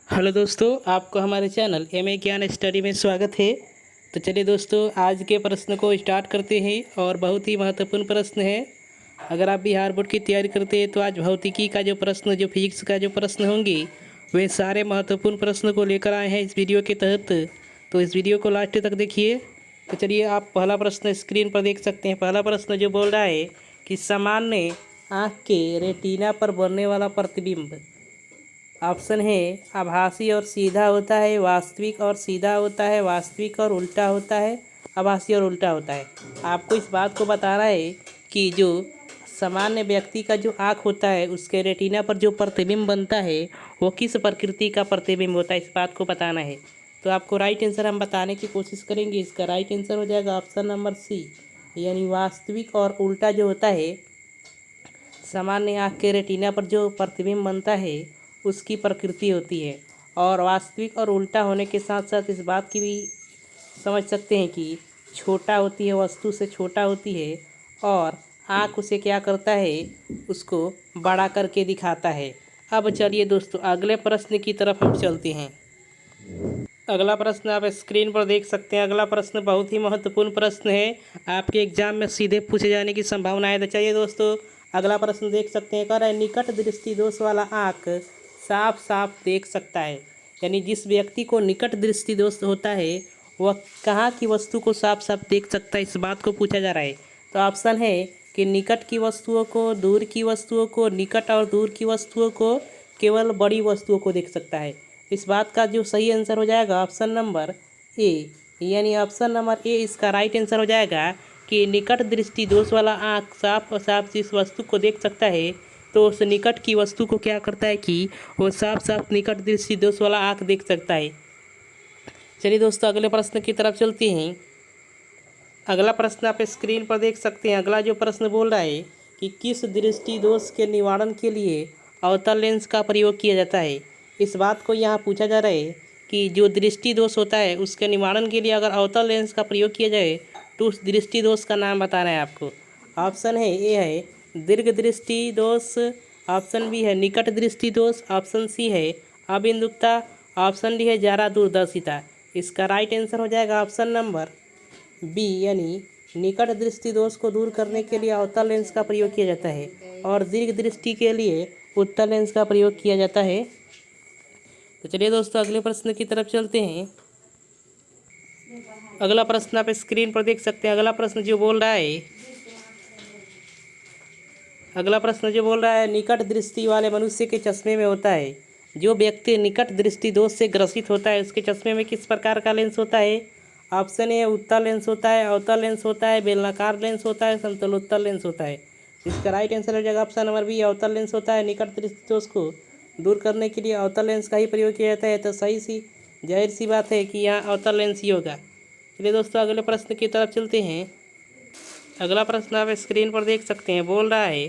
Hello दोस्तों, आपको हमारे चैनल एम ए ज्ञान स्टडी में स्वागत है। तो चलिए दोस्तों, आज के प्रश्न को स्टार्ट करते हैं और बहुत ही महत्वपूर्ण प्रश्न है। अगर आप बिहार बोर्ड की तैयारी करते हैं तो आज भौतिकी का जो प्रश्न, जो फिजिक्स का जो प्रश्न होंगे, वे सारे महत्वपूर्ण प्रश्न को लेकर आए हैं इस वीडियो के तहत। तो इस वीडियो को लास्ट तक देखिए। तो चलिए, आप पहला प्रश्न स्क्रीन पर देख सकते हैं। पहला प्रश्न जो बोल रहा है कि सामान्य आँख के रेटिना पर बनने वाला प्रतिबिंब। ऑप्शन है आभासी और सीधा होता है, वास्तविक और सीधा होता है, वास्तविक और उल्टा होता है, आभासी और उल्टा होता है। आपको इस बात को बताना है कि जो सामान्य व्यक्ति का जो आँख होता है उसके रेटिना पर जो प्रतिबिंब बनता है वो किस प्रकृति का प्रतिबिंब होता है, इस बात को बताना है। तो आपको राइट आंसर हम बताने की कोशिश करेंगे। इसका राइट आंसर हो जाएगा ऑप्शन नंबर सी, यानी वास्तविक और उल्टा जो होता है। सामान्य आँख के रेटिना पर जो प्रतिबिंब बनता है उसकी प्रकृति होती है। और वास्तविक और उल्टा होने के साथ साथ इस बात की भी समझ सकते हैं कि छोटा होती है, वस्तु से छोटा होती है, और आँख उसे क्या करता है, उसको बड़ा करके दिखाता है। अब चलिए दोस्तों, अगले प्रश्न की तरफ हम चलते हैं। अगला प्रश्न आप स्क्रीन पर देख सकते हैं। अगला प्रश्न बहुत ही महत्वपूर्ण प्रश्न है, आपके एग्जाम में सीधे पूछे जाने की संभावना है। तो चलिए दोस्तों, अगला प्रश्न देख सकते हैं। कह रहा है निकट दृष्टि दोष वाला आँख साफ साफ देख सकता है। यानी जिस व्यक्ति को निकट दृष्टि दोष होता है वह कहाँ की वस्तु को साफ साफ देख सकता है, इस बात को पूछा जा रहा है। तो ऑप्शन है कि निकट की वस्तुओं को, दूर की वस्तुओं को, निकट और दूर की वस्तुओं को, केवल बड़ी वस्तुओं को देख सकता है। इस बात का जो सही आंसर हो जाएगा ऑप्शन नंबर ए, यानी ऑप्शन नंबर ए इसका राइट आंसर हो जाएगा कि निकट दृष्टि दोष वाला आँख साफ और साफ जिस वस्तु को देख सकता है तो उस निकट की वस्तु को क्या करता है कि वो साफ साफ निकट दृष्टि दोष वाला आँख देख सकता है। चलिए दोस्तों, अगले प्रश्न की तरफ चलते हैं। अगला प्रश्न आप स्क्रीन पर देख सकते हैं। अगला जो प्रश्न बोल रहा है कि किस दृष्टि दोष के निवारण के लिए अवतल लेंस का प्रयोग किया जाता है। इस बात को यहाँ पूछा जा रहा है कि जो दृष्टि दोष होता है उसके निवारण के लिए अगर अवतल लेंस का प्रयोग किया जाए तो उस दृष्टि दोष का नाम बताना है आपको। ऑप्शन है ए है दीर्घ दृष्टि दोष, ऑप्शन बी है निकट दृष्टि दोष, ऑप्शन सी है अबिंदुकता, ऑप्शन डी है ज़्यादा दूरदर्शिता। इसका राइट आंसर हो जाएगा ऑप्शन नंबर बी, यानी निकट दृष्टि दोष को दूर करने के लिए अवतल लेंस का प्रयोग किया जाता है और दीर्घ दृष्टि के लिए उत्तल लेंस का प्रयोग किया जाता है। तो चलिए दोस्तों, अगले प्रश्न की तरफ चलते हैं। अगला प्रश्न आप स्क्रीन पर देख सकते हैं। अगला प्रश्न जो बोल रहा है निकट दृष्टि वाले मनुष्य के चश्मे में होता है। जो व्यक्ति निकट दृष्टि दोष से ग्रसित होता है उसके चश्मे में किस प्रकार का लेंस होता है। ऑप्शन ए उत्तल लेंस होता है, अवतल लेंस होता है, बेलनाकार लेंस होता है, समतलोत्तल लेंस होता है। इसका राइट आंसर हो जाएगा ऑप्शन नंबर बी, अवतल लेंस होता है। निकट दृष्टि दोष को दूर करने के लिए अवतल लेंस का ही प्रयोग किया जाता है। तो जाहिर सी बात है कि यहाँ अवतल लेंस ही होगा। चलिए दोस्तों, अगले प्रश्न की तरफ चलते हैं। अगला प्रश्न आप स्क्रीन पर देख सकते हैं। बोल रहा है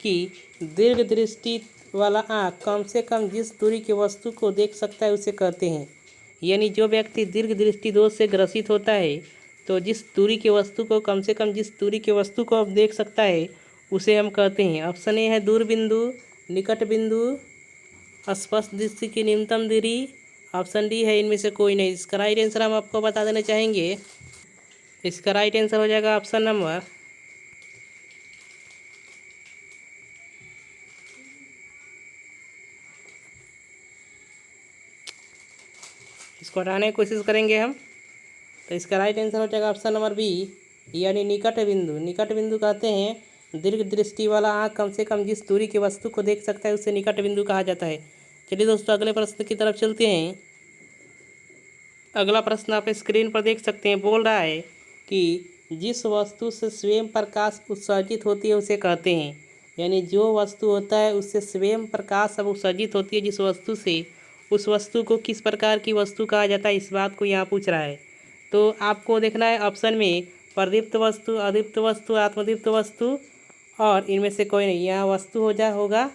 कि दीर्घ दृष्टि वाला आँख कम से कम जिस दूरी की वस्तु को देख सकता है उसे कहते हैं। यानी जो व्यक्ति दीर्घ दृष्टि दोष से ग्रसित होता है तो जिस दूरी की वस्तु को, कम से कम जिस दूरी की वस्तु को अब देख सकता है उसे हम कहते हैं। ऑप्शन ए है दूर बिंदु, निकट बिंदु, स्पष्ट दृष्टि की न्यूनतम दूरी, ऑप्शन डी है इनमें से कोई नहीं। इसका राइट आंसर हम आपको बता देना चाहेंगे। इसका राइट आंसर हो जाएगा ऑप्शन नंबर इसको हटाने की कोशिश करेंगे हम। तो इसका राइट आंसर हो जाएगा ऑप्शन नंबर बी, यानी निकट बिंदु। निकट बिंदु कहते हैं दीर्घ दृष्टि वाला आँख कम से कम जिस दूरी की वस्तु को देख सकता है उसे निकट बिंदु कहा जाता है। चलिए दोस्तों, अगले प्रश्न की तरफ चलते हैं। अगला प्रश्न आप स्क्रीन पर देख सकते हैं। बोल रहा है कि जिस वस्तु से स्वयं प्रकाश उत्सर्जित होती है उसे कहते हैं। यानी जो वस्तु होता है उससे स्वयं प्रकाश अब उत्सर्जित होती है जिस वस्तु से, उस वस्तु को किस प्रकार की वस्तु कहा जाता है, इस बात को यहाँ पूछ रहा है। तो आपको देखना है ऑप्शन में प्रदीप्त वस्तु, अदीप्त वस्तु, आत्मदीप्त वस्तु, और इनमें से कोई नहीं। यहाँ वस्तु होगा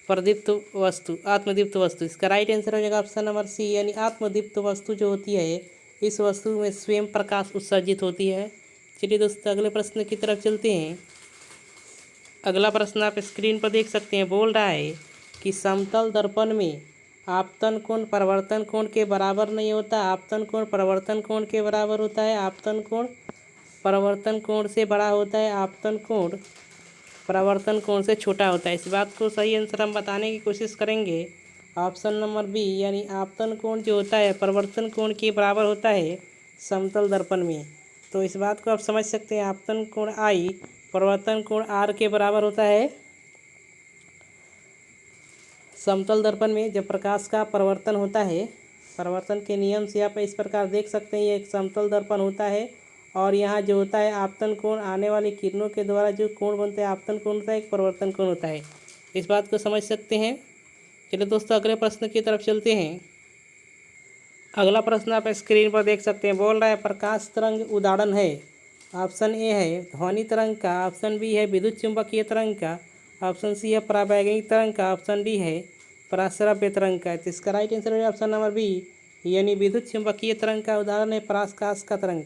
प्रदीप्त वस्तु, आत्मदीप्त वस्तु। इसका राइट आंसर हो जाएगा ऑप्शन नंबर सी, यानी आत्मदीप्त वस्तु जो होती है इस वस्तु में स्वयं प्रकाश उत्सर्जित होती है। चलिए दोस्तों, अगले प्रश्न की तरफ चलते हैं। अगला प्रश्न आप स्क्रीन पर देख सकते हैं। बोल रहा है कि समतल दर्पण में आपतन कोण परिवर्तन कोण के बराबर नहीं होता। आपतन कोण परिवर्तन कोण के बराबर होता है। आपतन कोण परिवर्तन कोण से बड़ा होता है। आपतन कोण परिवर्तन कोण से छोटा होता है। इस बात को सही आंसर हम बताने की कोशिश करेंगे। ऑप्शन नंबर बी यानी आपतन कोण जो होता है परिवर्तन कोण के बराबर होता है समतल दर्पण में। तो इस बात को आप समझ सकते हैं, आपतन कोण आई परिवर्तन कोण आर के बराबर होता है समतल दर्पण में। जब प्रकाश का परिवर्तन होता है, परिवर्तन के नियम से आप इस प्रकार देख सकते हैं, ये एक समतल दर्पण होता है और यहाँ जो होता है आपतन कोण आने वाली किरणों के द्वारा जो कोण बनता है आपतन कोण होता है, एक परिवर्तन कोण होता है। इस बात को समझ सकते हैं। चलिए दोस्तों अगले प्रश्न की तरफ चलते हैं। अगला प्रश्न आप स्क्रीन पर देख सकते हैं। बोल रहा है प्रकाश तरंग उदाहरण है। ऑप्शन ए है ध्वनि तरंग का, ऑप्शन बी है विद्युत चुंबकीय तरंग का, ऑप्शन सी है परावैद्युतिक तरंग का, ऑप्शन डी है पराश्रव्य तरंग का। तो इसका राइट आंसर है ऑप्शन नंबर बी यानी विद्युत चुंबकीय तरंग का उदाहरण है प्रकाश का तरंग।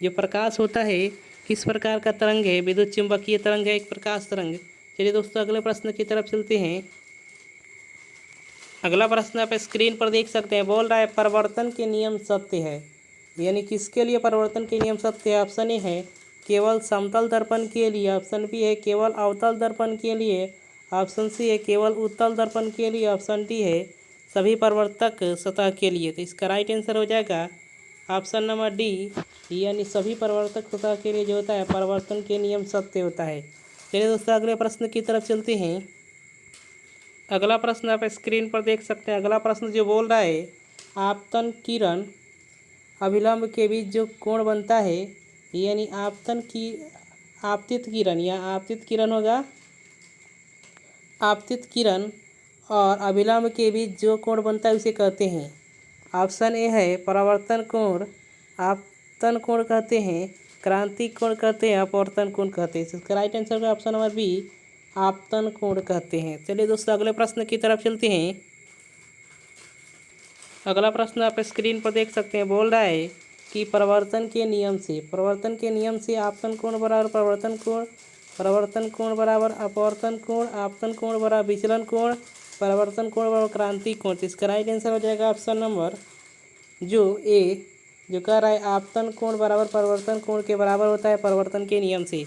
जो प्रकाश होता है किस प्रकार का तरंग है, विद्युत चुंबकीय तरंग है, एक प्रकाश तरंग। चलिए दोस्तों अगले प्रश्न की तरफ चलते हैं। अगला प्रश्न आप स्क्रीन पर देख सकते हैं। बोल रहा है परिवर्तन के नियम सत्य है, यानी किसके लिए परिवर्तन के नियम सत्य है। ऑप्शन ए है केवल समतल दर्पण के लिए, ऑप्शन बी है केवल अवतल दर्पण के लिए, ऑप्शन सी है केवल उत्तल दर्पण के लिए, ऑप्शन डी है सभी परावर्तक सतह के लिए। तो इसका राइट आंसर हो जाएगा ऑप्शन नंबर डी यानी सभी परावर्तक सतह के लिए जो होता है परिवर्तन के नियम सत्य होता है। चलिए दोस्तों अगले प्रश्न की तरफ चलते हैं। अगला प्रश्न आप स्क्रीन पर देख सकते हैं। अगला प्रश्न जो बोल रहा है आपतन किरण अभिलंब के बीच जो कोण बनता है, यानी आपतित किरण या आपतित किरण होगा, आपतित किरण और अभिलंब के बीच जो कोण बनता है उसे कहते हैं। ऑप्शन ए है परावर्तन कोण, आपतन कोण कहते हैं, क्रांतिक कोण कहते हैं, अपवर्तन कोण कहते हैं। इसका राइट आंसर होगा ऑप्शन नंबर बी आपतन कोण कहते हैं। चलिए दोस्तों अगले प्रश्न की तरफ चलते हैं। अगला प्रश्न आप स्क्रीन पर देख सकते हैं। बोल रहा है कि परिवर्तन के नियम से आपतन कोण बराबर परिवर्तन कोण, परिवर्तन कोण बराबर अपवर्तन कोण, आपतन कोण बराबर विचलन कोण, परिवर्तन कोण बराबर क्रांतिक कोण। तो इसका राइट आंसर हो जाएगा ऑप्शन नंबर जो ए जो कह रहा है आपतन कोण बराबर परिवर्तन कोण के बराबर होता है परिवर्तन के नियम से।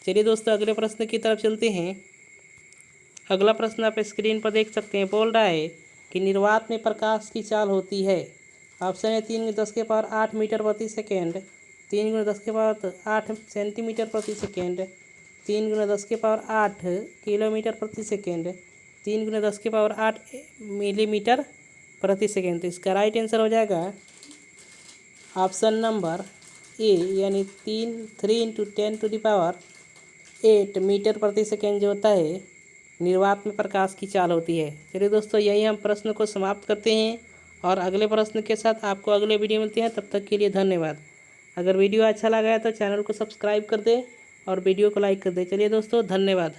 चलिए दोस्तों अगले प्रश्न की तरफ चलते हैं। अगला प्रश्न आप स्क्रीन पर देख सकते हैं। बोल रहा है कि निर्वात में प्रकाश की चाल होती है। ऑप्शन है 3×10⁸ मीटर प्रति सेकेंड, 3×10⁸ सेंटीमीटर प्रति सेकेंड, 3×10⁸ किलोमीटर प्रति सेकेंड, 3×10⁸ मिलीमीटर प्रति सेकेंड। तो इसका राइट आंसर हो जाएगा ऑप्शन नंबर ए यानी 3×10⁸ मीटर प्रति सेकेंड जो होता है निर्वात में प्रकाश की चाल होती है। चलिए दोस्तों यही हम प्रश्न को समाप्त करते हैं और अगले प्रश्न के साथ आपको अगले वीडियो मिलते हैं। तब तक के लिए धन्यवाद। अगर वीडियो अच्छा लगा है तो चैनल को सब्सक्राइब कर दें और वीडियो को लाइक कर दें। चलिए दोस्तों धन्यवाद।